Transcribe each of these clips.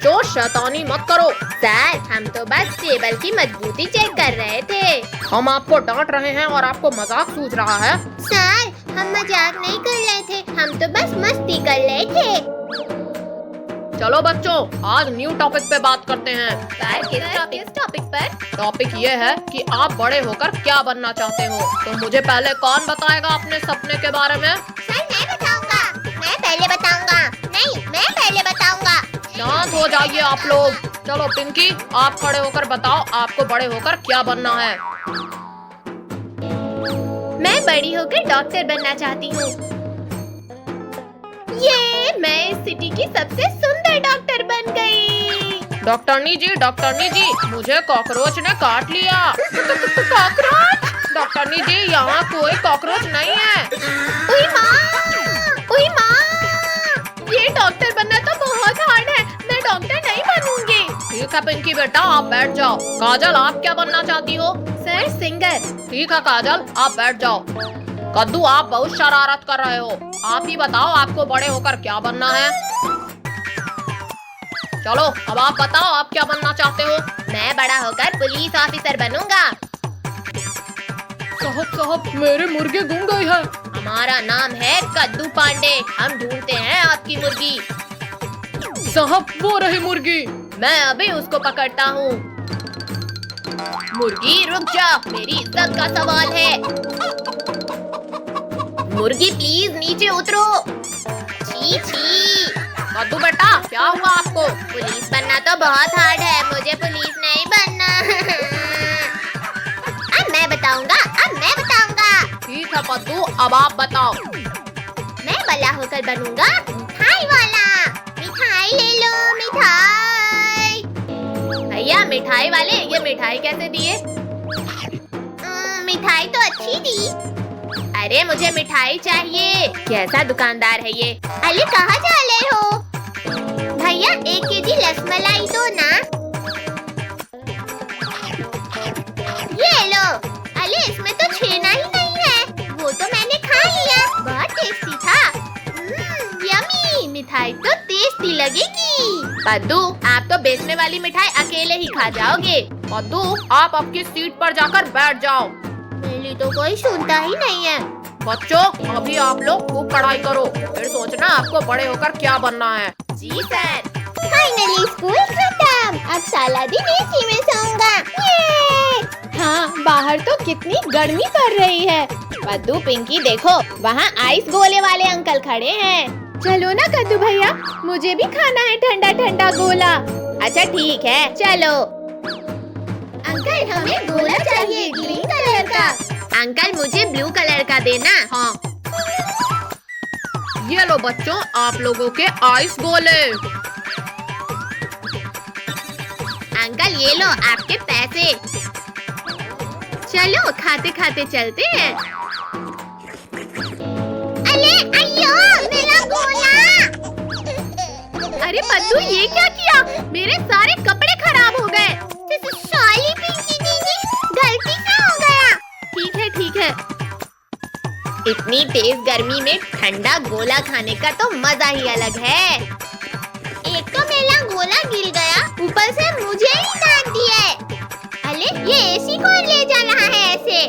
बच्चों शैतानी मत करो। सर हम तो बस टेबल की मजबूती चेक कर रहे थे। हम आपको डांट रहे हैं और आपको मजाक सूझ रहा है। सर हम मजाक नहीं कर रहे थे, हम तो बस मस्ती कर रहे थे। चलो बच्चों, आज न्यू टॉपिक पे बात करते हैं। सर किस टॉपिक पर? टॉपिक ये है कि आप बड़े होकर क्या बनना चाहते हो। तो मुझे पहले कौन बताएगा अपने सपने के बारे में? सर मैं बताऊंगा। मैं पहले बताऊंगा। नहीं मैं पहले बताऊंगा। शांत हो जाइए आप लोग। चलो पिंकी, आप खड़े होकर बताओ आपको बड़े होकर क्या बनना है। मैं बड़ी होकर डॉक्टर बनना चाहती हूँ। ये मैं इस सिटी की सबसे सुंदर डॉक्टर बन गई। डॉक्टरनी जी, मुझे कॉकरोच ने काट लिया। कॉकरोच? डॉक्टरनी जी, यहाँ कोई कॉकरोच नहीं है। उई माँ, ये डॉक्टर बनना तो बहुत हार्ड है, मैं डॉक्टर नहीं बनूंगी। ठीक है पिंकी बेटा, आप बैठ जाओ। काजल, आप क्या बनना चाहती हो? Sir singer. ठीक है काजल, आप बैठ जाओ। कद्दू, आप बहुत शरारत कर रहे हो। आप ही बताओ आपको बड़े होकर क्या बनना है। चलो अब आप बताओ आप क्या बनना चाहते हो। मैं बड़ा होकर पुलिस ऑफिसर बनूंगा। साहब मेरे मुर्गे गुम गई है। हमारा नाम है कद्दू पांडे, हम ढूंढते हैं आपकी मुर्गी। साहब वो रही मुर्गी। मैं अभी उसको पकड़ता हूँ। मुर्गी रुक जा, मेरी इज्जत का सवाल है। मुर्गी प्लीज नीचे उतरो। छी छी। कद्दू बेटा, क्या हुआ आपको? पुलिस बनना तो बहुत हार्ड है, मुझे पुलिस नहीं बनना। अब मैं बताऊंगा। ठीक है कद्दू, अब आप बताओ। मैं बड़ा होकर बनूंगा मिठाई वाला। मिठाई ले लो, मिठाई। भैया मिठाई वाले, ये मिठाई कैसे दिए? मिठाई तो अच्छी दी। अरे मुझे मिठाई चाहिए। कैसा दुकानदार है ये? अरे कहाँ जा रहे हो? भैया 1 केजी रसमलाई दो ना। ये लो। अरे इसमें तो छेना ही नहीं है, वो तो मैंने खा लिया, बहुत टेस्टी था। यम्मी, मिठाई तो टेस्टी लगेगी। कद्दू, आप तो बेचने वाली मिठाई अकेले ही खा जाओगे। कद्दू, आप आपकी सीट पर जाकर बैठ जाओ। मेरी तो कोई सुनता ही नहीं है। बच्चों, अभी आप लोग खूब पढ़ाई करो, फिर सोचना आपको बड़े होकर क्या बनना है। जी सर। फाइनली स्कूल खत्म, अब सारा दिन एसी में सोऊंगा। हाँ, बाहर तो कितनी गर्मी पड़ रही है। कद्दू पिंकी देखो, वहाँ आइस गोले वाले अंकल खड़े हैं। चलो ना कद्दू भैया, मुझे भी खाना है ठंडा ठंडा गोला। अच्छा ठीक है, चलो। अंकल हमें गोला चाहिए ग्रीन कलर का। अंकल मुझे ब्लू कलर का देना। हाँ, ये लो बच्चों आप लोगों के आइस गोले। अंकल ये लो आपके पैसे। चलो खाते खाते चलते हैं। अरे अयो मेरा गोला। अरे पद्दू ये क्या किया? मेरे सारे कपड़े खराब हो गए। सॉरी पिंकी दीदी, गलती से हो गया। ठीक है। इतनी तेज गर्मी में ठंडा गोला खाने का तो मजा ही अलग है। एक तो मेरा गोला गिर गया, ऊपर से मुझे ही डांट दिया। अरे ये एसी कौन ले जा रहा है ऐसे?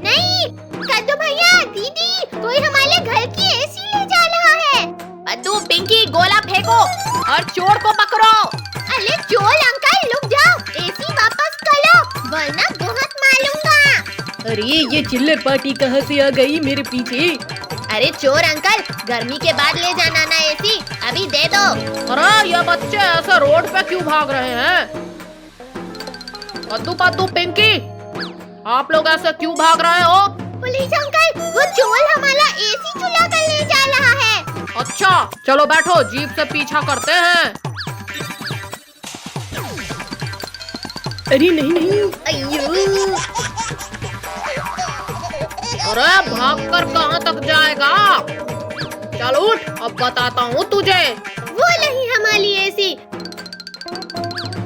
नहीं कद्दू भैया, दीदी, कोई हमारे घर की एसी ले जा रहा है। कद्दू पिंकी गोला फेंको और चोर को पकड़ो। अरे चोर अंकल रुक जाओ, एसी वापस करो वरना बहुत मारूंगा। अरे ये चिल्लर पार्टी कहाँ से आ गई मेरे पीछे? अरे चोर अंकल, गर्मी के बाद ले जाना ना एसी, अभी दे दो। अरे ये बच्चे ऐसे रोड पे क्यों भाग रहे हैं? कद्दू पिंकी, आप लोग ऐसे क्यों भाग रहे हो? पुलिस अंकल, वो चोर हमारा एसी चुरा कर ले जा रहा है। अच्छा चलो बैठो, जीप से पीछा करते हैं। अरे नहीं। अयो। अरे भागकर कहाँ तक जाएगा? चल उठ, अब बताता हूँ तुझे। वो नहीं हमारी एसी,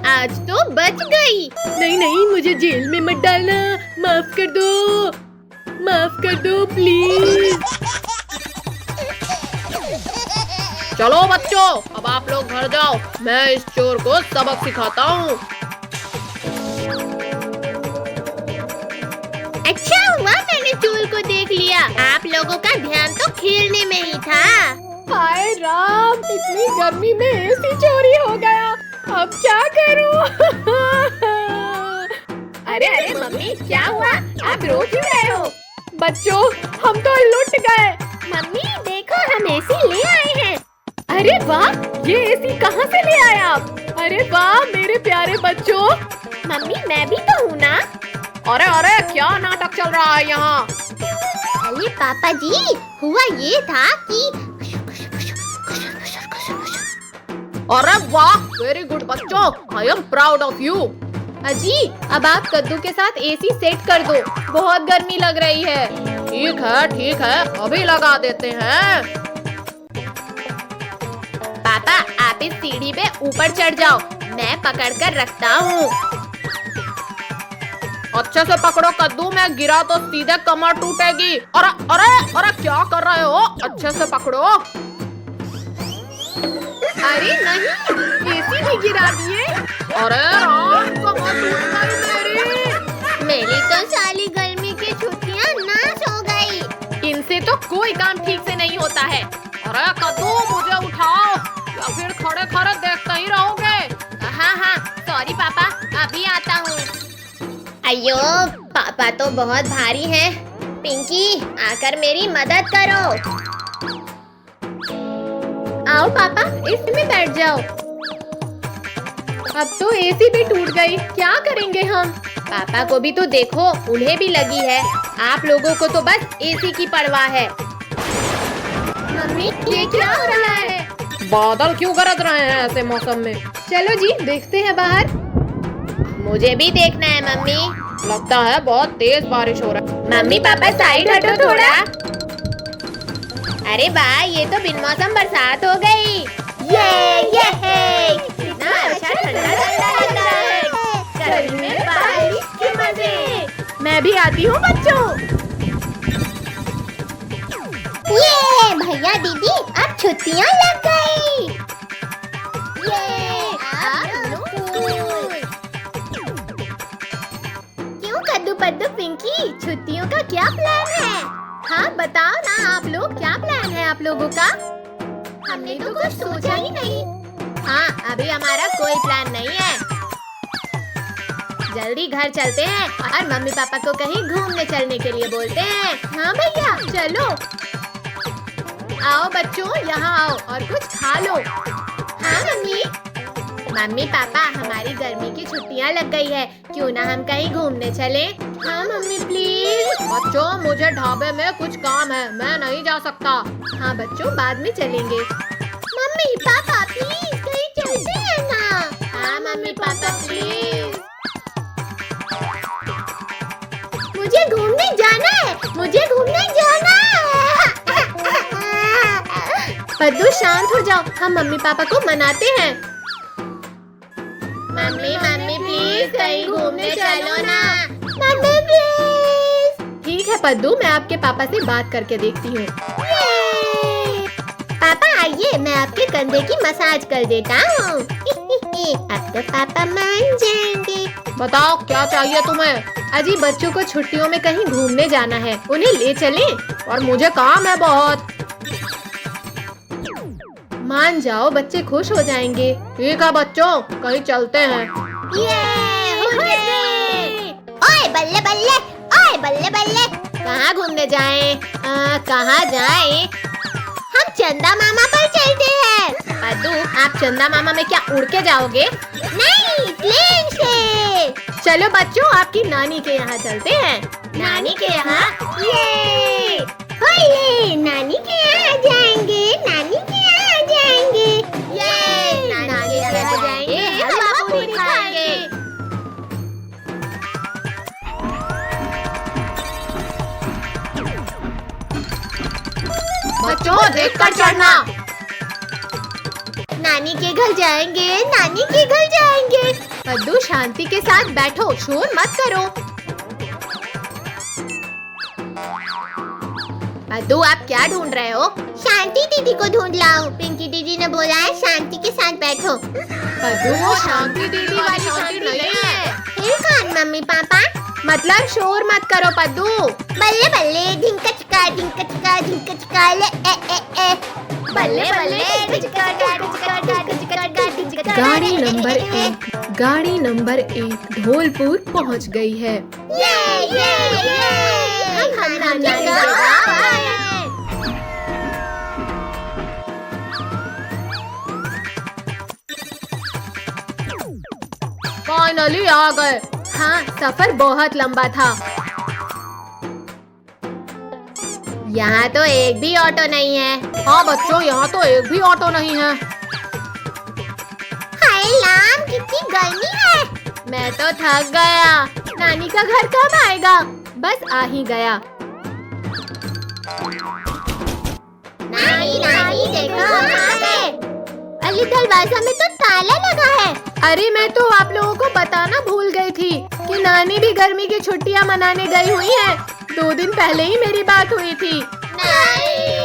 आज तो बच गई। नहीं, मुझे जेल में मत डालना, माफ कर दो प्लीज। चलो बच्चों, अब आप लोग घर जाओ, मैं इस चोर को सबक सिखाता हूँ। अच्छा हुआ मैंने चोर को देख लिया, आप लोगों का ध्यान तो खेलने में ही था। हाय राम, इतनी गर्मी में एसी चोरी हो गया, अब क्या करूं? अरे अरे मम्मी, क्या हुआ? आप रो क्यों रहे हो? बच्चों, हम तो लुट गए। मम्मी देखो, हम एसी ले आए हैं। अरे वाह, ये एसी कहाँ से ले आए आप? अरे वाह मेरे प्यारे बच्चों। मम्मी मैं भी तो हूँ ना। अरे अरे, क्या नाटक चल रहा है यहाँ? अरे पापा जी, हुआ ये था कि अरे वाह, वेरी गुड बच्चों, I am proud of you. अजी, अब आप कद्दू के साथ एसी सेट कर दो, बहुत गर्मी लग रही है। ठीक है, अभी लगा देते हैं। पापा आप इस सीढ़ी पे ऊपर चढ़ जाओ, मैं पकड़ कर रखता हूँ। अच्छे से पकड़ो कद्दू, मैं गिरा तो सीधे कमर टूटेगी। अरे अरे अरे, क्या कर रहे हो? अच्छे से पकड़ो। अरे नहीं, एसी भी गिरा दिए। अरे राम, कमर टूट गई मेरी तो साली गर्मी की छुट्टियाँ नाश हो गई। इनसे तो कोई काम ठीक से नहीं होता है। अरे कद्दू, मुझे उठाओ या फिर खड़े खड़े देखते ही रहोगे? हाँ, सॉरी पापा, अभी आता हूँ। अयो, पापा तो बहुत भारी हैं। पिंकी, आकर मेरी मदद करो। आओ पापा, इसमें बैठ जाओ। अब तो एसी भी टूट गई, क्या करेंगे हम? पापा को भी तो देखो, उन्हें भी लगी है। आप लोगों को तो बस एसी की परवाह है। मम्मी, ये क्या हो रहा है? बादल क्यों गरज रहे हैं ऐसे मौसम में? चलो जी, देखते हैं बाहर। मुझे भी देखना है मम्मी। लगता है बहुत तेज बारिश हो रहा है। मम्मी पापा साइड हटो थोड़ा। अरे वाह, ये तो बिन मौसम बरसात हो गई। ये कितना अच्छा ठंडा लग रहा है। गर्मी में बारिश के मजे। मैं भी आती हूँ बच्चों। ये भैया दीदी, अब छुट्टियाँ लग गई। क्यों कद्दू पद्दू पिंकी, छुट्टियों का क्या प्लान है? हाँ बताओ ना आप लोग, क्या प्लान है आप लोगों का? हमने तो कुछ सोचा ही नहीं। हाँ, अभी हमारा कोई प्लान नहीं है। जल्दी घर चलते हैं और मम्मी पापा को कहीं घूमने चलने के लिए बोलते हैं। हाँ भैया, चलो। आओ बच्चों, यहाँ आओ और कुछ खा लो। हाँ मम्मी। मम्मी पापा, हमारी गर्मी की छुट्टियाँ लग गई है, क्यों ना हम कहीं घूमने चलें? हाँ मम्मी प्लीज। बच्चों, मुझे ढाबे में कुछ काम है, मैं नहीं जा सकता। हाँ बच्चों, बाद में चलेंगे। मम्मी पापा प्लीज, कहीं चलते हैं ना। हाँ मम्मी पापा प्लीज। मुझे घूमने जाना है, मुझे घूमने जाना है। पद्दू शांत हो जाओ, हम मम्मी पापा को मनाते हैं। मम्मी प्लीज, कहीं घूमने चलो ना। Mummy please. ठीक है पद्दू, मैं आपके पापा से बात करके देखती हूँ। पापा आइए, मैं आपके कंधे की मसाज कर देता हूँ। अब तो पापा मान जाएंगे। बताओ क्या चाहिए तुम्हें? अजी, बच्चों को छुट्टियों में कहीं घूमने जाना है, उन्हें ले चलें? और मुझे काम है बहुत। मान जाओ, बच्चे खुश हो जाएंगे। ठीक है बच्चों, कहीं चलते हैं। ओए बल्ले बल्ले, ओए बल्ले बल्ले, कहाँ घूमने जाएं? कहाँ जाएं? हम चंदा मामा पर चलते हैं। पद्दू, आप चंदा मामा में क्या उड़ के जाओगे? नहीं, प्लेन से। चलो बच्चों, आपकी नानी के यहाँ चलते हैं। नानी के यहाँ? ये नानी के यहाँ जाएंगे, नानी के यहाँ जाएंगे। ये नानी के यहाँ जाएंगे, हलवा पूरी खाएंगे। बच्चों, देखकर चढ़ना। नानी के घर जाएंगे, नानी के घर जाएंगे। पद्दू, शांति के साथ बैठो, शोर मत करो। पद्दू, आप क्या ढूंढ रहे हो? शांति दीदी को ढूंढ लाऊं। पिंकी दीदी मेरे साथ बैठो। पद्दू वो शांति दीदी वाली शांति नहीं है। फिर कौन मम्मी पापा? मतलब शोर मत करो पद्दू। बल्ले बल्ले ढिंका चिका ले ए ए ए। बल्ले बल्ले ढिंका गाड़ी नंबर 1 गाड़ी नंबर 1 धौलपुर पहुंच गई है। ये हम नानी के गाँव आए। फाइनली आ गए। हाँ, सफर बहुत लंबा था। यहाँ तो एक भी ऑटो नहीं है। हाँ बच्चों, यहाँ तो एक भी ऑटो नहीं है। हाय लाम, कितनी गर्मी है। मैं तो थक गया। नानी का घर कब आएगा? बस आ ही गया। नानी देखो हम आ गए। अली दरवाजा में तो ताला लगा है। अरे मैं तो आप लोगों को बताना भूल गई थी कि नानी भी गर्मी की छुट्टियां मनाने गई हुई है। 2 दिन पहले ही मेरी बात हुई थी। नहीं।